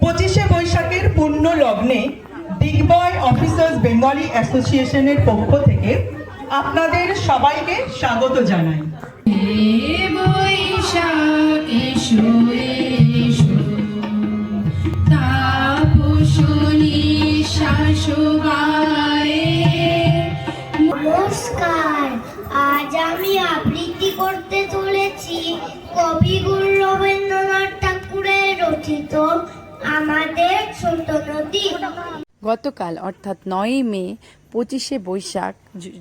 25শে বৈশাখের পূর্ণ লগ্নে দিগ্বয় অফিসার্স বেঙ্গলি অ্যাসোসিয়েশনের পক্ষ থেকে আপনাদের সবাইকে স্বাগত জানাই। নমস্কার, আজ আমি আবৃত্তি করতে চলেছি কবিগুরু রবীন্দ্রনাথ ঠাকুরের রচিত আমাদের ছোট নদী। গতকাল অর্থাৎ 9ই মে 25শে বৈশাখ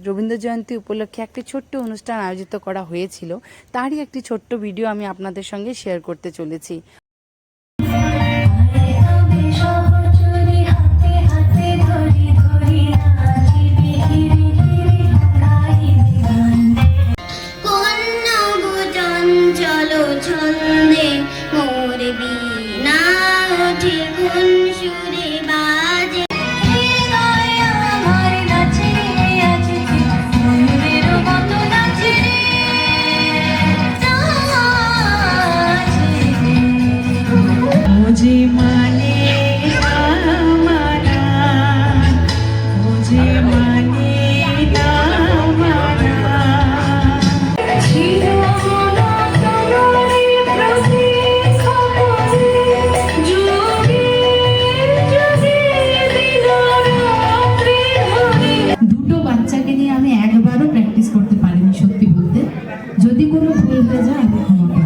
রবীন্দ্র জয়ন্তী উপলক্ষে একটি ছোট্ট অনুষ্ঠান আয়োজিত করা হয়েছিল। তারই একটি ছোট্ট ভিডিও আমি আপনাদের সঙ্গে শেয়ার করতে চলেছি। যদি কোনো ভুল হয়ে যায় আমি ক্ষমা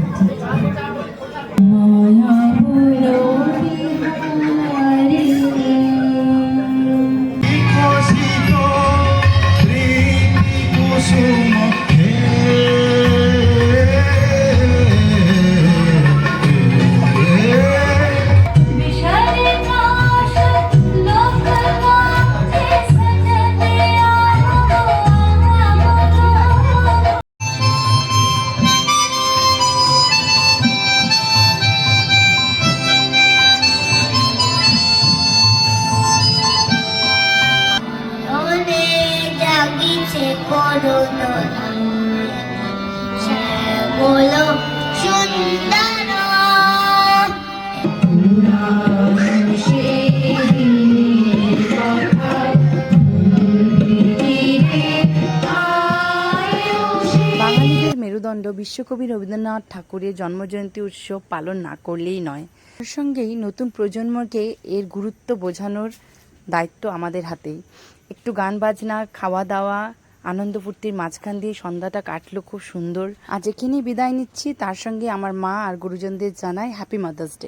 বলো সুন্দর বাঙালিদের মেরুদণ্ড বিশ্বকবি রবীন্দ্রনাথ ঠাকুরের জন্মজয়ন্তী উৎসব পালন না করলেই নয়। তার সঙ্গেই নতুন প্রজন্মকে এর গুরুত্ব বোঝানোর দায়িত্ব আমাদের হাতেই। একটু গান বাজনা, খাওয়া দাওয়া, আনন্দ ফুর্তির মাঝখান দিয়ে সন্ধ্যাটা কাটলো খুব সুন্দর। আজ এখানেই বিদায় নিচ্ছি। তার সঙ্গে আমার মা আর গুরুজনদের জানাই হ্যাপি মাদার্স ডে।